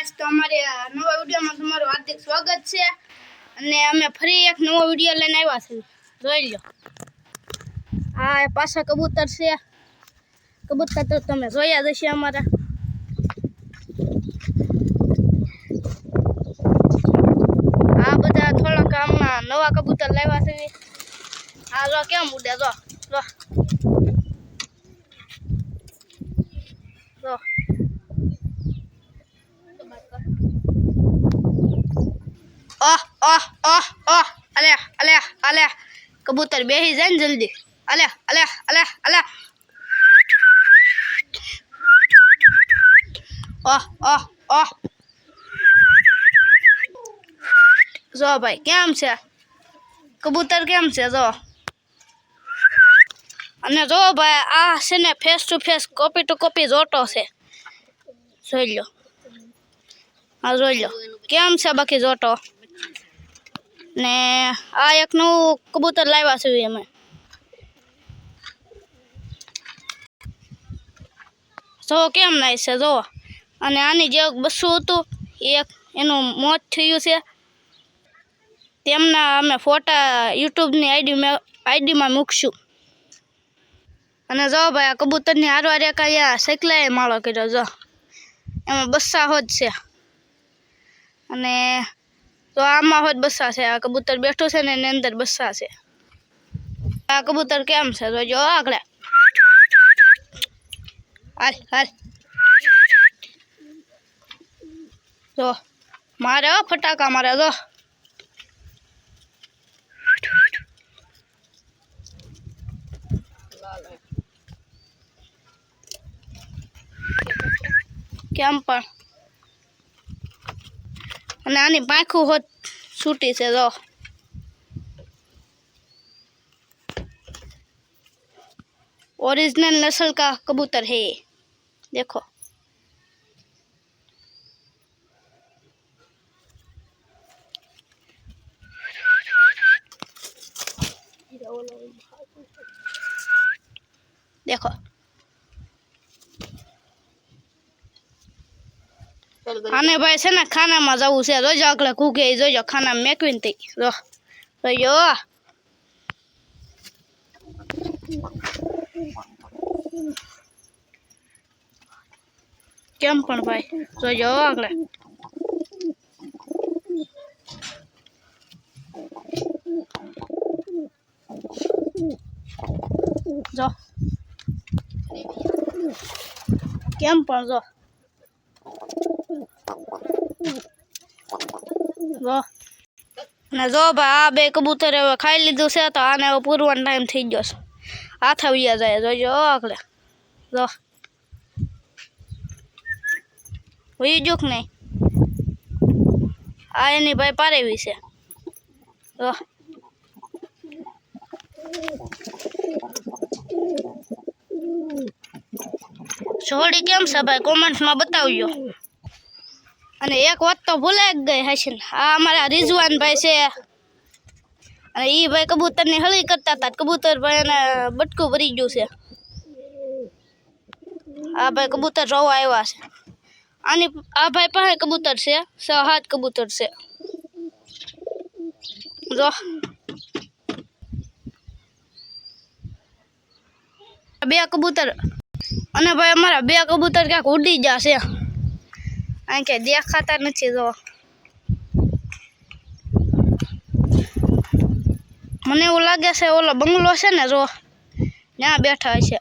Guys, તો અમારે નવા વિડીયોમાં તમારું હાર્દિક સ્વાગત છે અને અમે ફરી એક નવો વિડીયો લઈને આવ્યા છીએ. જોઈ લો, આ પાછા કબૂતર છે. કબૂતર તો તમે જોયા જ હશે અમારા. આ બધા થોડાક હમણાં નવા કબૂતર લાવ્યા છે. આ જો કેમ ઉડે, જો જો જો ઓહ ઓહ ઓહ ઓહ, અલે અલે અલે, કબૂતર બેહી જાય ને જલ્દી. અલે અલે અલે અલે, ઓહ ઓહ ઓહ. જો ભાઈ કેમ છે કબૂતર, કેમ છે જો. અને જો ભાઈ, આ છે ને face to face, copy to copy જોટો છે. જોઈ લો, હા જોઈ લો કેમ છે બાકી જોટો. ને આ એક નવું કબૂતર લાવ્યા છે અમે. જો કેમ નાય છે જો. અને આની જે બસ્સું હતું એક, એનું મોત થયું છે. તેમના અમે ફોટા યુટ્યુબની આઈડીમાં મૂકશું. અને જો ભાઈ, આ કબૂતરની હારવાર એક અહીંયા સૈકલાએ માળો કર્યો. જો એમાં બસ્સા હોજ છે. અને તો આમાં હોજ બસ્સા છે. આ કબૂતર બેઠું છે ને એની અંદર બસ્સા છે. આ કબૂતર કેમ છે જોજો આગળ. હાલ હાલ, જો મારે ફટાકા મારે. જો કેમ પણ. અને આની પાંખું હોત છૂટી છે. જો ओरिजिनल नस्ल का कबूतर है ये, देखो। देखो आने भाई से ना खाना में जाऊ से, रोज अगले कूके जो खाना में मेकवीन थी। जो केम पण भाई जो अगले जो केम पण जो जो ने जो भाई, आ बे कबूतर खाई लीधुं से तो आने पूरવાનો टाइम थी गयो छे। हाथ आविया जाए जो अगले जो हुई जुक नहीं। आ एनी भाई पारेवी से। जो छोड़ी केम से भाई कमेंट्स में बतावજો। અને એક વાત તો ભૂલાઈ ગઈ હશે ને, આ અમારા રિઝવાન ભાઈ છે. અને ઈ ભાઈ કબૂતરની હળી કરતા હતા. કબૂતર ભાઈ એને બટકું ભરી ગયું છે. આ ભાઈ કબૂતર જોવા આવ્યા છે. આની આ ભાઈ પાસે કબૂતર છે, 6-7 કબૂતર છે. જો બે કબૂતર, અને ભાઈ અમારા બે કબૂતર ક્યાંક ઉડી ગયા છે. અહીં કે દેખાતા નથી. જો મને એવું લાગે છે ઓલો બંગલો છે ને, જો ત્યાં બેઠા છે.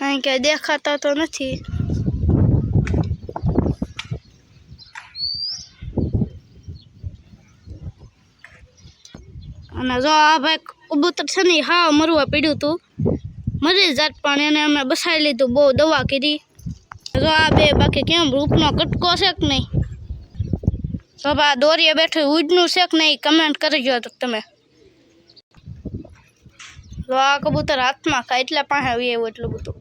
અહીં કે દેખાતા તો નથી. અને જો આ ભાઈ કબૂતર છે ને, હા મરવા પડ્યું હતું, મરી જાત, પણ એને અમે બસાવી લીધું, બહુ દવા કરી. જો આ બે બાકી કેમ રૂપનો કટકો છે કે નહીં. તો આ દોરીએ બેઠું ઉડનું છે કે નહીં, કમેન્ટ કરજો તો તમે. જો આ કબૂતર હાથમાં ખાય એટલે પાસે આવી એવું એટલું બધું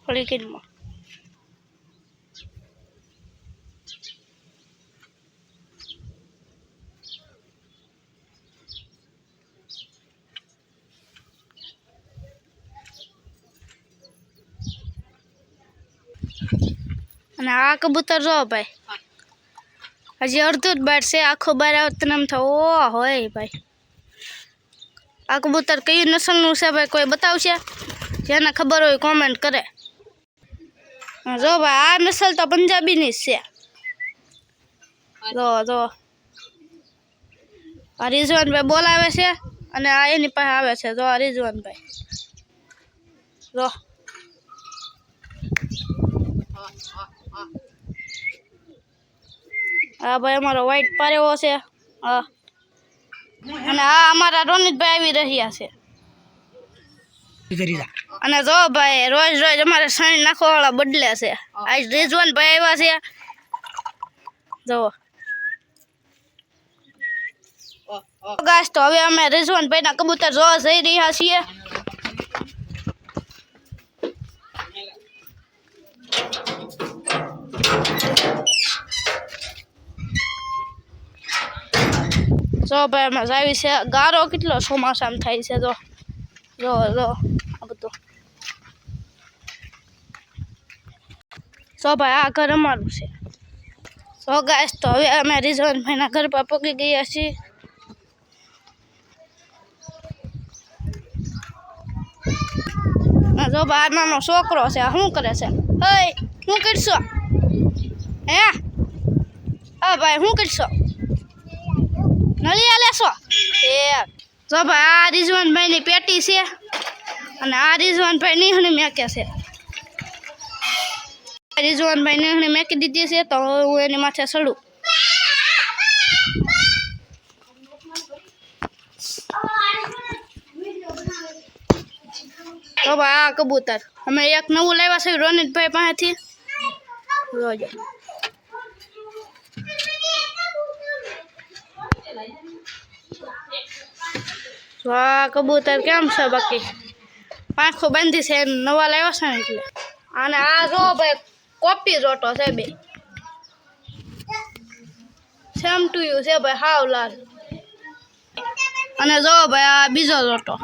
ફળી કિનમાં. અને આ કબૂતર જો ભાઈ હજી અડધું જ બાર છે, આખો બાર આવે તને એમ થાય ઓ હોય ભાઈ. આ કબૂતર કઈ નસલનું છે ભાઈ કોઈ બતાવશે? જેને ખબર હોય કોમેન્ટ કરે. જો ભાઈ આ નસલ તો પંજાબીની જ છે. જો આ રિઝવાનભાઈ બોલાવે છે અને આ એની પાસે આવે છે. જો આ રિઝવાનભાઈ જો હા ભાઈ અમારો વ્હાઈટ પારેવો છે. હા અને આ અમારા રોનિતભાઈ આવી રહ્યા છે. અને જો ભાઈ રોજ રોજ અમારે સાણી નાખવા વાળા બદલે છે. આજ રિઝવાનભાઈ આવ્યા છે. જો ગાઈસ તો હવે અમે રિઝવાનભાઈના કબૂતર જોવા જઈ રહ્યા છીએ. જો ભાઈ અમે જાવી છે. ગારો કેટલો ચોમાસામાં થાય છે. જો આ બધું. જો ભાઈ આ ઘર અમારું છે. જો ગાઈસ તો હવે અમે રિઝવાનભાઈના ઘર પર પગી ગયા છીએ. જો ભાઈ આ નાનો છોકરો છે. આ શું કરે છે? હે શું કરશો? હે હા ભાઈ શું કરશો? નળિયા લેશો? એ જો ભાઈ આ રિઝવાનભાઈની પેટી છે અને આ રિઝવાનભાઈ નીહણી મેકે છે. રિઝવાનભાઈ નીહણી મેકી દીધી છે તો હું એની માથે ચડું. તો ભાઈ આ કબૂતર અમે એક નવું લાવ્યા છે રોનિતભાઈ પાસેથી. જોજો આ કબૂતર કેમ છે? બાકી પાંખો બાંધી છે, નવા લાવ્યા છે ને એટલે. અને આ જો ભાઈ કોપી રોટો છે બે સેમ ટુ યુ છે ભાઈ, હાવ લાલ. અને જો ભાઈ આ બીજો રોટો,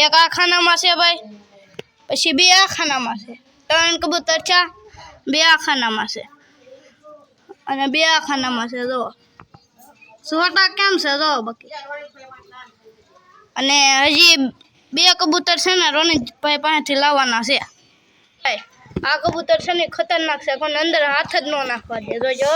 એક આ ખાનામાં છે ભાઈ, પછી બે આ ખાનામાં છે. 3 કબૂતર છે, 2 આ ખાનામાં છે અને 2 આ ખાનામાં છે. જો છોટા કેમ છે જો બાકી. અને હજી 2 કબૂતર છે ને રોનિતભાઈ પાસેથી લાવવાના છે. આ કબૂતર છે ને ખતરનાક છે, પણ અંદર હાથ જ ન નાખવા દે. જો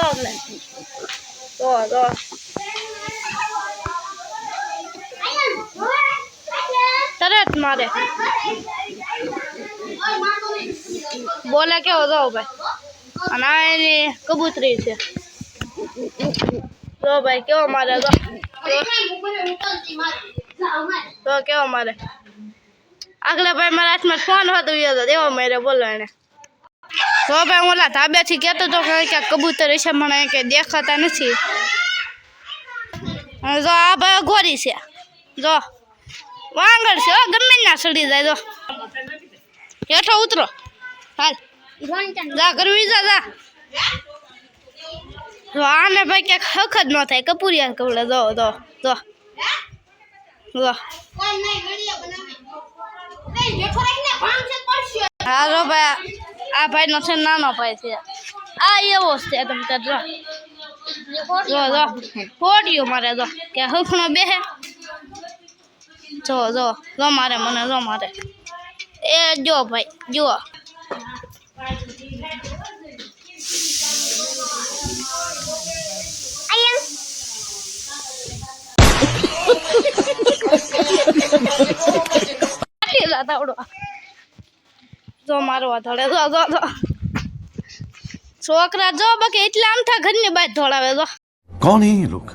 તરત મારે બોલે કેવો જો ભાઈ. અને આ એની કબૂતરી છે. જો ભાઈ કેવો મારે. તો કેવો મારે. આગલા ભાઈ મારા હાથમાં ફોન હતો એવો મારે બોલો એને. તો ભાઈ હું ઓલા ધાબેથી કહેતો હતો કે કબૂતર છે મને કે દેખાતા નથી. જો આ ભાઈ ગોરી છે. જો વાંગડ છે, ગમે ના સડી જાય. જો હેઠો ઉતરો, હાલ જા કરવી જા. જો આને ભાઈ ક્યાંક હક જ ન થાય, કપૂરિયા કપડે. જો હા જો ભાઈ આ ભાઈ નો છે નાનો ભાઈ છે. આ એવો છે તમે જો ફોડ્યું મારે. જો કે હખણો બેહે. જો મારે મને જો મારે. એ જો ભાઈ જો જો મારવા ધોળે. જો છોકરા જો બાકી એટલા આમ થા ઘરની બહાર ધોળાવે. જો कौन है ये लोग,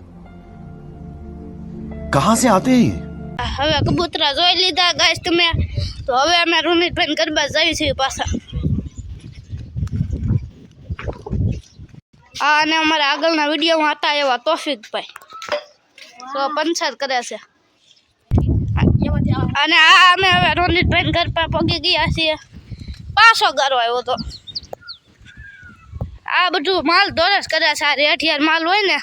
कहां से आते हैं? હવે કબૂતરા જોઈ લીધા ગાઈસ તમે. તો હવે અમે રોનિતભાઈ ગરબા જઈએ છીએ પાછા. અને અમારા આગળના વિડીયોમાં હતા એવા તોફિકભાઈ તો પંચાયત કરે છે. અને આ અમે હવે રોનિતભાઈ ઘર પર પગી ગયા છીએ. પાછો ગારો આવ્યો તો. આ બધું માલ દોરસ કરે છે. આ રેઠિયાર માલ હોય ને.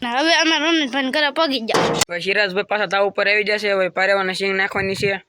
હવે અમે રોનિતભાઈ ઘરે પગી ગયા. સિરાજભાઈ પાછા તાવ ઉપર આવી જશે. હવે પારેવાના સિંગ નાખવાની છે.